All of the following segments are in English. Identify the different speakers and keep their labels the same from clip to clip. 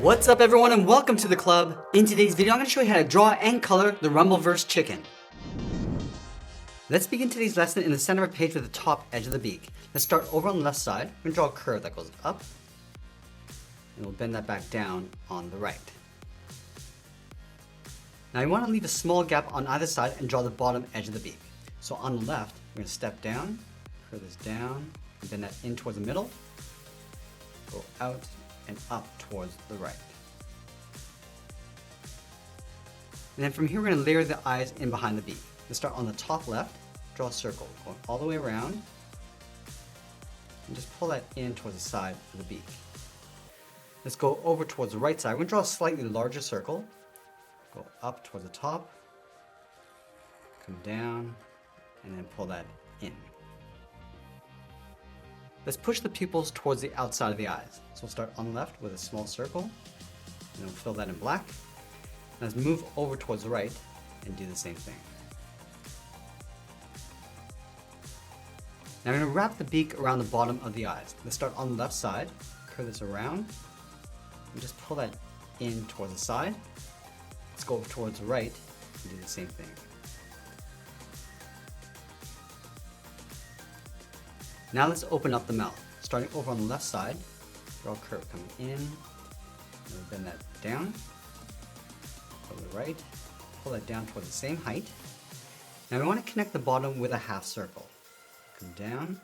Speaker 1: What's up everyone and welcome to the club. In today's video I'm going to show you how to draw and color the Rumbleverse chicken. Let's begin today's lesson in the center of the page with the top edge of the beak. Let's start over on the left side. We're going to draw a curve that goes up and we'll bend that back down on the right. Now you want to leave a small gap on either side and draw the bottom edge of the beak. So on the left we're going to step down, curve this down, and bend that in towards the middle, go out and up towards the right. And then from here we're going to layer the eyes in behind the beak. Let's start on the top left, draw a circle going all the way around, and just pull that in towards the side of the beak. Let's go over towards the right side. We're going to draw a slightly larger circle, go up towards the top, come down, and then pull that in. Let's push the pupils towards the outside of the eyes. So we'll start on the left with a small circle, and then we'll fill that in black. Let's move over towards the right and do the same thing. Now I'm going to wrap the beak around the bottom of the eyes. Let's start on the left side, curve this around, and just pull that in towards the side. Let's go over towards the right and do the same thing. Now let's open up the mouth. Starting over on the left side, draw a curve coming in, and we'll bend that down, go to the right, pull that down towards the same height. Now we want to connect the bottom with a half circle. Come down,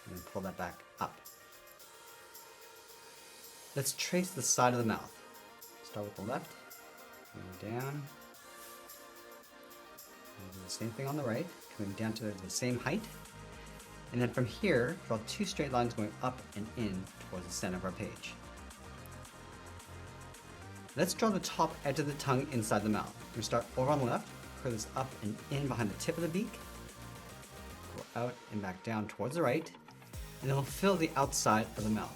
Speaker 1: and then pull that back up. Let's trace the side of the mouth. Start with the left, coming down, and do the same thing on the right, coming down to the same height. And then from here, draw two straight lines going up and in towards the center of our page. Let's draw the top edge of the tongue inside the mouth. We're going to start over on the left, curve this up and in behind the tip of the beak, go out and back down towards the right, and then we'll fill the outside of the mouth.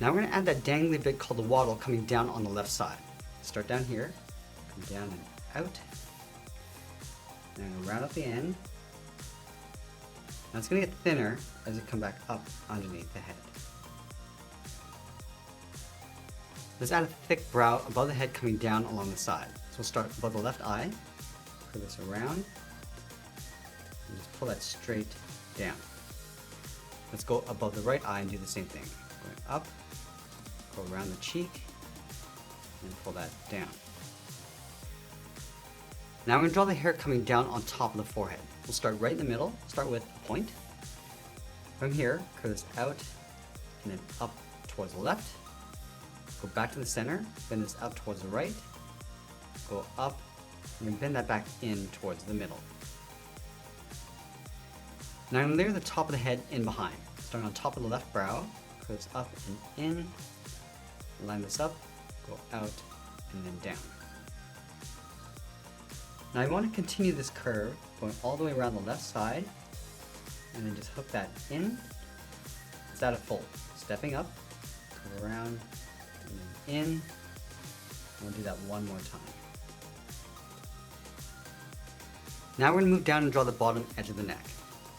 Speaker 1: Now we're going to add that dangly bit called the waddle coming down on the left side. Start down here, come down and out, and I'm going to round up the end. Now it's going to get thinner as it comes back up underneath the head. Let's add a thick brow above the head coming down along the side. So we'll start above the left eye, curve this around, and just pull that straight down. Let's go above the right eye and do the same thing. Going up, go around the cheek, and pull that down. Now we're going to draw the hair coming down on top of the forehead. We'll start right in the middle, start with a point. From here, curve this out, and then up towards the left. Go back to the center, bend this out towards the right, go up, and then bend that back in towards the middle. Now I'm going to layer the top of the head in behind. Starting on top of the left brow, curve this up and in, line this up, go out, and then down. Now I want to continue this curve going all the way around the left side, and then just hook that in. Let's add a fold. Stepping up, go around, and then in. And we'll do that one more time. Now we're going to move down and draw the bottom edge of the neck.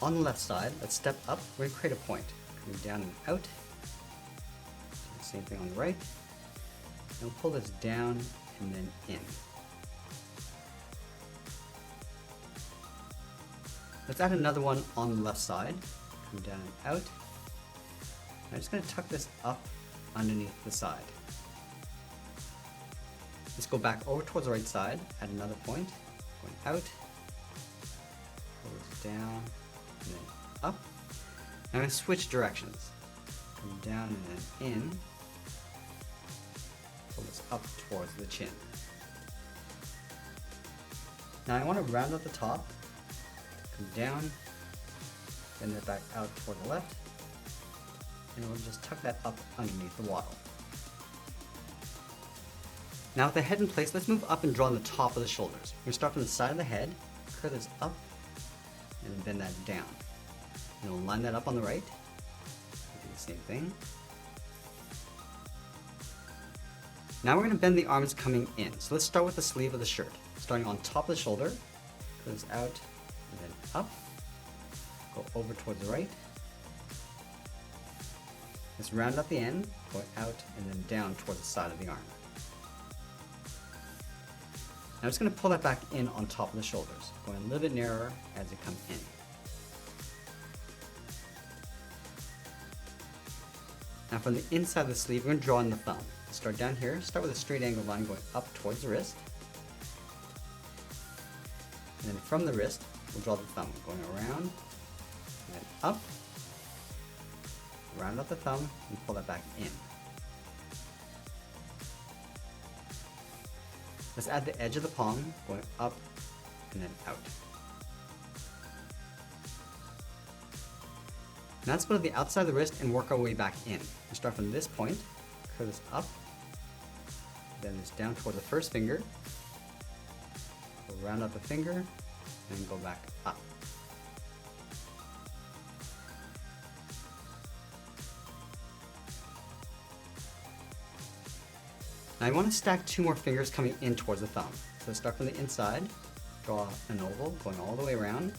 Speaker 1: On the left side, let's step up. We're going to create a point. Coming down and out. Same thing on the right. And we'll pull this down and then in. Let's add another one on the left side. Come down and out. I'm just going to tuck this up underneath the side. Let's go back over towards the right side, add another point, going out, pull this down, and then up. Now I'm going to switch directions. Come down and then in. Pull this up towards the chin. Now I want to round out the top. Come down, bend it back out toward the left, and we'll just tuck that up underneath the waddle. Now with the head in place, let's move up and draw on the top of the shoulders. We're going to start from the side of the head, curve this up, and then bend that down. And we'll line that up on the right, do the same thing. Now we're going to bend the arms coming in. So let's start with the sleeve of the shirt. Starting on top of the shoulder, goes out and then up, go over towards the right. Let's round out the end, going out and then down towards the side of the arm. Now I'm just going to pull that back in on top of the shoulders, going a little bit narrower as it comes in. Now from the inside of the sleeve, we're going to draw in the thumb. Start down here, start with a straight angle line going up towards the wrist. And then from the wrist, we'll draw the thumb, going around, and then up, round out the thumb, and pull that back in. Let's add the edge of the palm, going up and then out. Now let's go to the outside of the wrist and work our way back in. We start from this point, curve this up, then this down toward the first finger, we'll round out the finger, and go back up. Now I want to stack 2 more fingers coming in towards the thumb. So let's start from the inside, draw an oval going all the way around.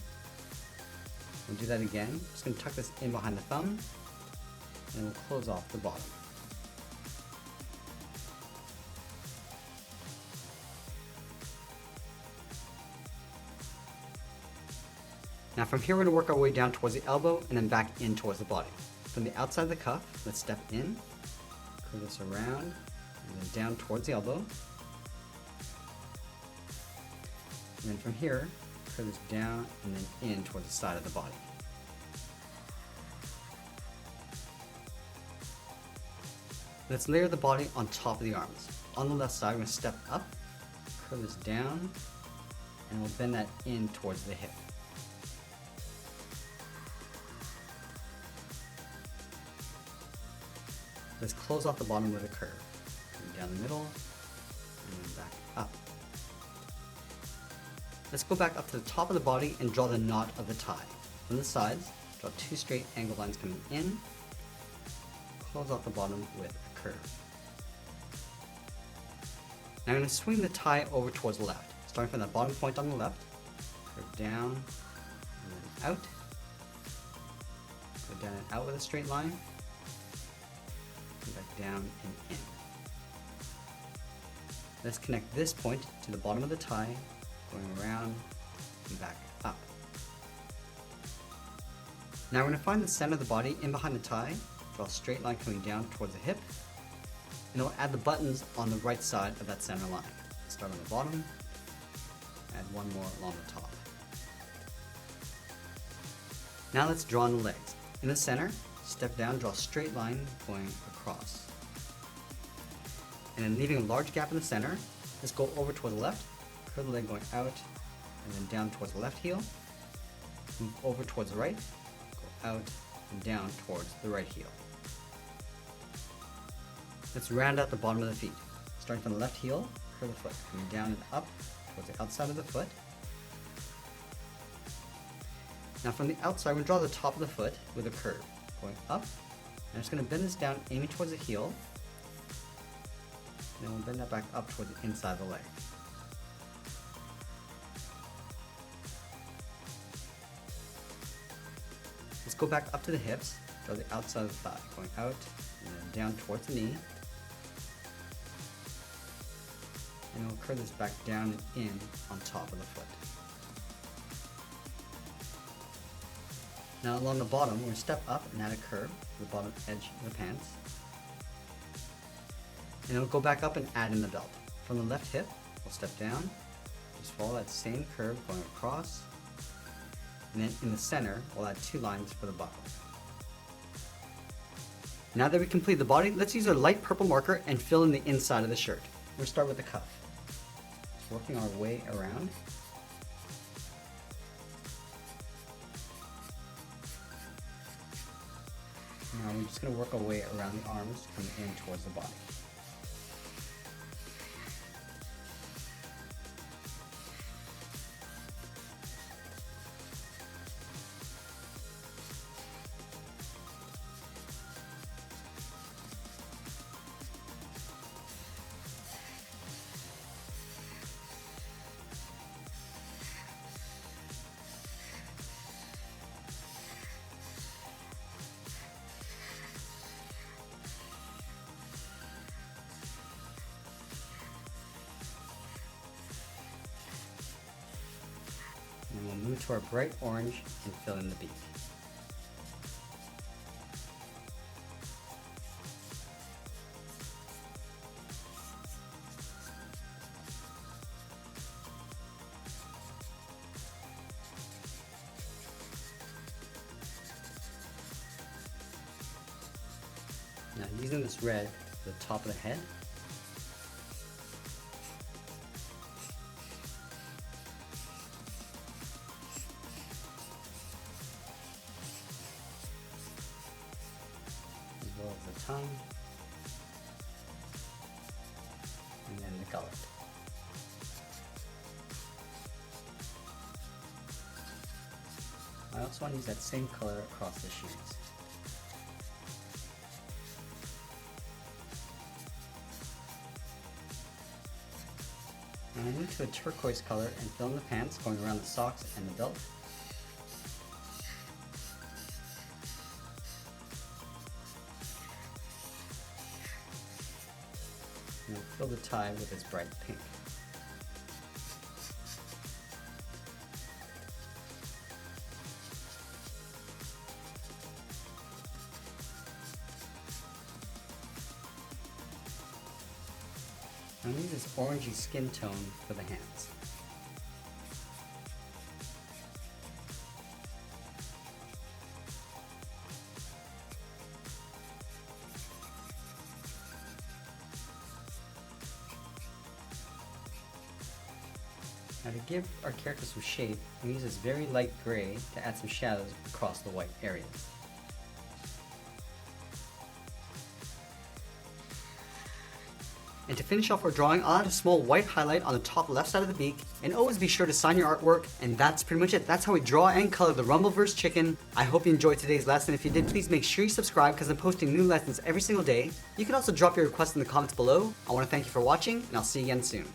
Speaker 1: We'll do that again. Just going to tuck this in behind the thumb, and we'll close off the bottom. Now from here we're going to work our way down towards the elbow and then back in towards the body. From the outside of the cuff, let's step in, curve this around, and then down towards the elbow. And then from here, curve this down and then in towards the side of the body. Let's layer the body on top of the arms. On the left side, we're going to step up, curve this down, and we'll bend that in towards the hip. Let's close off the bottom with a curve. Down the middle, and then back up. Let's go back up to the top of the body and draw the knot of the tie. From the sides, draw 2 straight angle lines coming in, close off the bottom with a curve. Now I'm going to swing the tie over towards the left. Starting from the bottom point on the left, curve down, and then out, go down and out with a straight line, back down and in. Let's connect this point to the bottom of the tie, going around and back up. Now we're going to find the center of the body in behind the tie, draw a straight line coming down towards the hip, and we'll add the buttons on the right side of that center line. Start on the bottom, add 1 more along the top. Now let's draw on the legs. In the center, step down, draw a straight line going across. And then leaving a large gap in the center, let's go over toward the left, curve the leg going out, and then down towards the left heel, move over towards the right, go out and down towards the right heel. Let's round out the bottom of the feet. Starting from the left heel, curve the foot, coming down and up towards the outside of the foot. Now from the outside, we're going to draw the top of the foot with a curve, going up. I'm just going to bend this down, aiming towards the heel. And then we'll bend that back up toward the inside of the leg. Let's go back up to the hips, draw the outside of the thigh, going out and then down towards the knee. And we'll curve this back down and in on top of the foot. Now along the bottom, we're going to step up and add a curve to the bottom edge of the pants. And then we'll go back up and add in the belt. From the left hip, we'll step down, just follow that same curve going across, and then in the center, we'll add 2 lines for the buckle. Now that we complete the body, let's use a light purple marker and fill in the inside of the shirt. We'll start with the cuff. Just working our way around. Now we're just going to work our way around the arms coming in towards the body. to our bright orange and fill in the beak. Now using this red for the top of the head, as well as the tongue, and then the gullet. I also want to use that same color across the shoes. And I move to a turquoise color and fill in the pants going around the socks and the belt. And fill the tie with this bright pink. I'm going to use this orangey skin tone for the hands. Now to give our character some shape, I'm going to use this very light gray to add some shadows across the white areas. And to finish off our drawing, I'll add a small white highlight on the top left side of the beak, and always be sure to sign your artwork, and that's pretty much it. That's how we draw and color the Rumbleverse chicken. I hope you enjoyed today's lesson. If you did, please make sure you subscribe because I'm posting new lessons every single day. You can also drop your requests in the comments below. I want to thank you for watching, and I'll see you again soon.